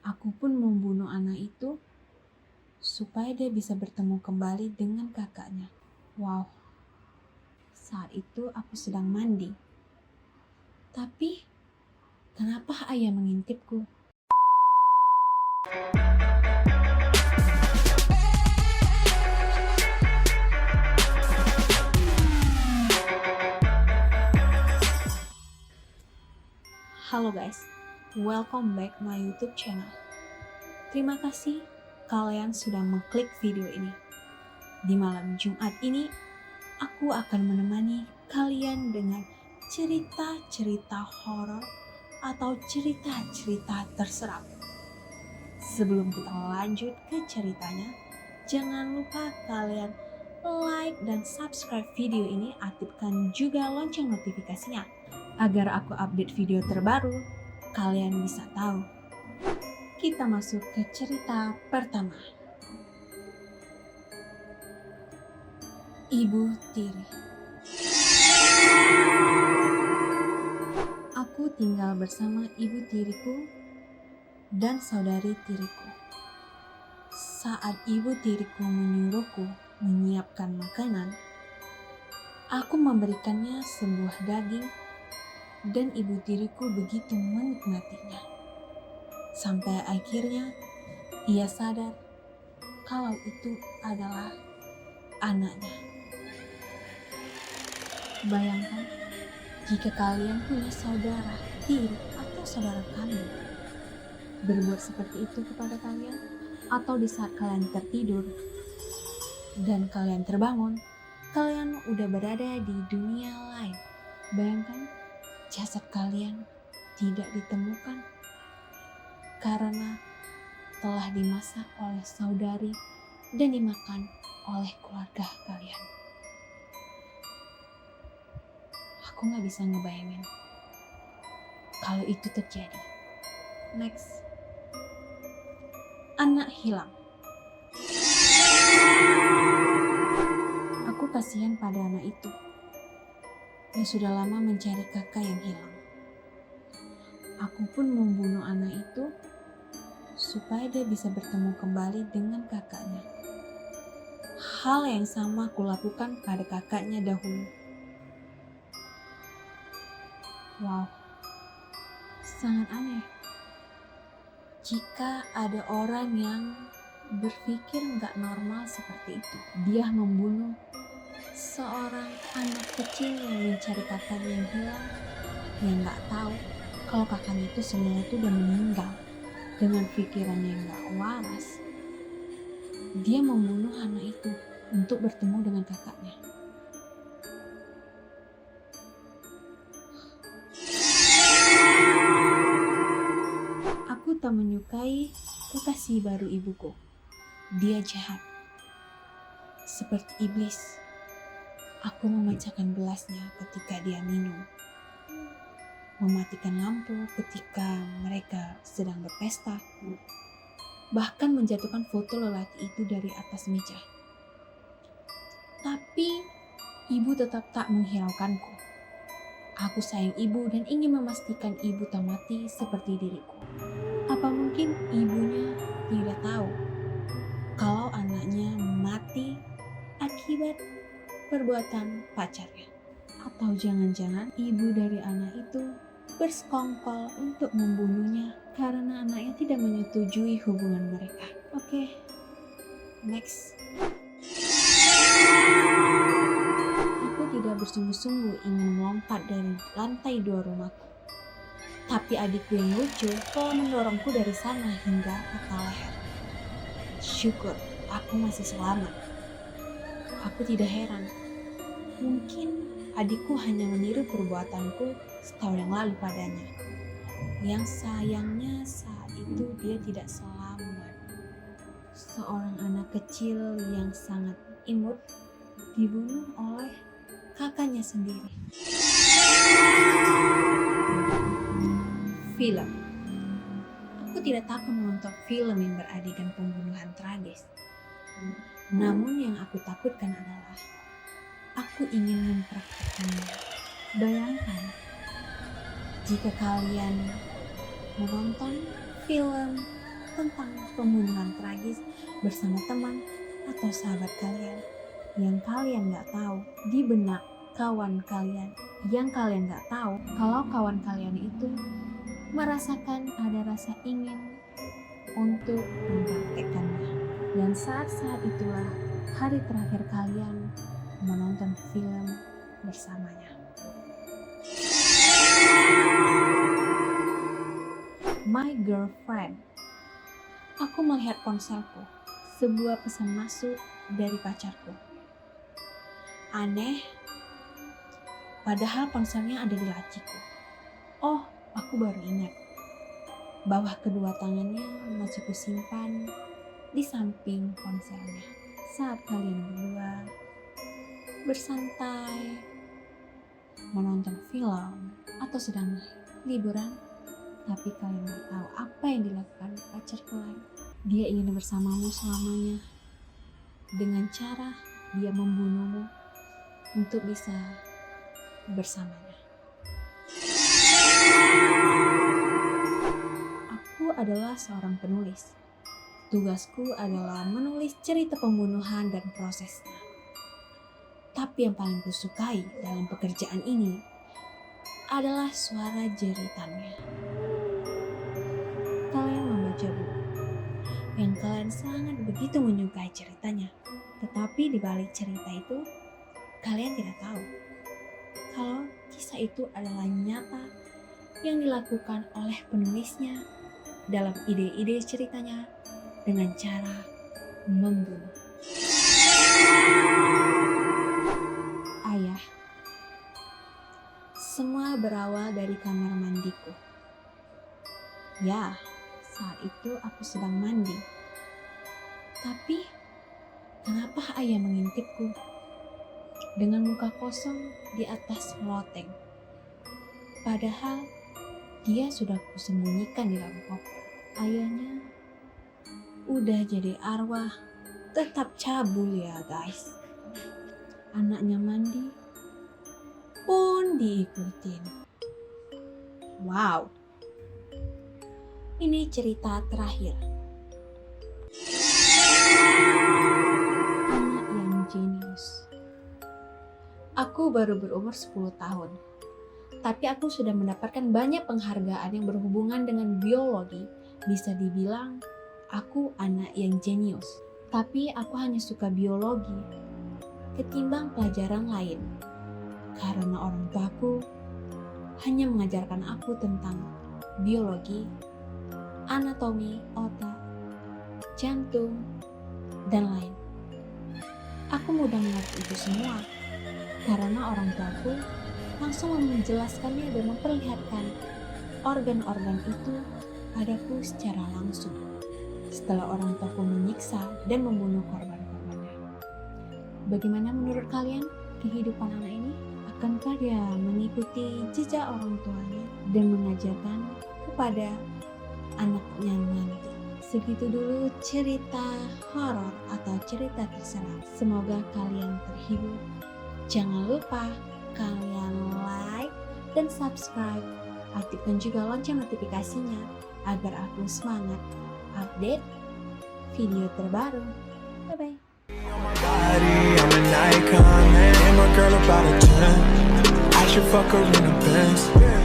Aku pun membunuh anak itu supaya dia bisa bertemu kembali dengan kakaknya. Wow, saat itu aku sedang mandi. Tapi, kenapa ayah mengintipku? Halo guys, welcome back my YouTube channel. Terima kasih kalian sudah mengklik video ini. Di malam Jumat ini, aku akan menemani kalian dengan cerita-cerita horor atau cerita-cerita terseram. Sebelum kita lanjut ke ceritanya, jangan lupa kalian like dan subscribe video ini, aktifkan juga lonceng notifikasinya agar aku update video terbaru, kalian bisa tahu. Kita masuk ke cerita pertama. Ibu Tiri. Aku tinggal bersama ibu tiriku dan saudari tiriku. Saat ibu tiriku menyuruhku menyiapkan makanan, aku memberikannya sebuah daging dan ibu tiriku begitu menikmatinya. Sampai akhirnya ia sadar kalau itu adalah anaknya. Bayangkan jika kalian punya saudara tiri atau saudara kandung berbuat seperti itu kepada kalian, atau di saat kalian tertidur dan kalian terbangun, kalian udah berada di dunia lain. Bayangkan jasad kalian tidak ditemukan karena telah dimasak oleh saudari dan dimakan oleh keluarga kalian. Aku gak bisa ngebayangin kalau itu terjadi. Next. Anak hilang. Aku kasihan pada anak itu yang sudah lama mencari kakak yang hilang. Aku pun membunuh anak itu supaya dia bisa bertemu kembali dengan kakaknya. Hal yang sama aku lakukan pada kakaknya dahulu. Wow, sangat aneh. Jika ada orang yang berpikir gak normal seperti itu, dia membunuh seorang anak kecil yang mencari kakaknya yang hilang, yang gak tahu kalau kakaknya itu sebenarnya itu udah meninggal. Dengan pikirannya yang gak waras, dia membunuh anak itu untuk bertemu dengan kakaknya. Aku tak menyukai kekasih baru ibuku. Dia jahat, seperti iblis. Aku memecahkan gelasnya ketika dia minum, mematikan lampu ketika mereka sedang berpesta, bahkan menjatuhkan foto lelaki itu dari atas meja. Tapi ibu tetap tak menghiraukanku. Aku sayang ibu dan ingin memastikan ibu tak mati seperti diriku. Apa mungkin ibunya tidak tahu kalau anaknya mati akibat perbuatan pacarnya? Atau jangan-jangan ibu dari anak itu bersekongkol untuk membunuhnya karena anaknya tidak menyetujui hubungan mereka. Oke, next. Aku tidak bersungguh-sungguh ingin melompat dari lantai 2 rumahku. Tapi adikku yang lucu telah mendorongku dari sana hingga patah leher. Syukur aku masih selamat. Aku tidak heran. Mungkin adikku hanya meniru perbuatanku setahun yang lalu padanya. Yang sayangnya saat itu dia tidak selamat. Seorang anak kecil yang sangat imut dibunuh oleh kakaknya sendiri. Film. Aku tidak takut menonton film yang beradegan pembunuhan tragis. Namun yang aku takutkan adalah aku ingin mempraktikkannya. Bayangkan jika kalian menonton film tentang pembunuhan tragis bersama teman atau sahabat kalian yang kalian gak tahu di benak kawan kalian, yang kalian gak tahu kalau kawan kalian itu merasakan ada rasa ingin untuk mempraktekkannya. Dan saat-saat itulah hari terakhir kalian menonton film bersamanya. My girlfriend. Aku melihat ponselku, sebuah pesan masuk dari pacarku. Aneh, padahal ponselnya ada di laciku. Oh, aku baru ingat bahwa kedua tangannya masih kusimpan di samping ponselnya. Saat kalian berdua bersantai, menonton film, atau sedang liburan, tapi kalian gak tahu apa yang dilakukan pacar kalian. Dia ingin bersamamu selamanya dengan cara dia membunuhmu untuk bisa bersamanya. Aku adalah seorang penulis. Tugasku adalah menulis cerita pembunuhan dan prosesnya. Tapi yang paling kusukai dalam pekerjaan ini adalah suara jeritannya. Kalian membaca buku yang kalian sangat begitu menyukai ceritanya, tetapi di balik cerita itu kalian tidak tahu kalau kisah itu adalah nyata yang dilakukan oleh penulisnya dalam ide-ide ceritanya dengan cara membunuh. Ayah, semua berawal dari kamar mandiku. Ya, saat itu aku sedang mandi. Tapi, kenapa ayah mengintipku dengan muka kosong di atas loteng? Padahal, dia sudah kusembunyikan di dalam koper. Ayahnya udah jadi arwah, tetap cabul ya guys. Anaknya mandi pun diikutin. Wow. Ini cerita terakhir. Anak yang jenius. Aku baru berumur 10 tahun. Tapi aku sudah mendapatkan banyak penghargaan yang berhubungan dengan biologi. Bisa dibilang aku anak yang jenius. Tapi aku hanya suka biologi ketimbang pelajaran lain. Karena orang tuaku hanya mengajarkan aku tentang biologi, anatomi otak, jantung, dan lain. Aku mudah mengerti itu semua karena orang tuaku langsung menjelaskannya dan memperlihatkan organ-organ itu padaku secara langsung setelah orang tuaku menyiksa dan membunuh korban-korbannya. Bagaimana menurut kalian kehidupan anak ini? Akankah dia mengikuti jejak orang tuanya dan mengajarkan kepada anaknya nanti? Segitu dulu cerita horor atau cerita terseram. Semoga kalian terhibur. Jangan lupa kalian like dan subscribe. Aktifkan juga lonceng notifikasinya agar aku semangat update video terbaru. Bye-bye. I'm an icon, man. And my girl about a 10. I should fuck her in a Benz.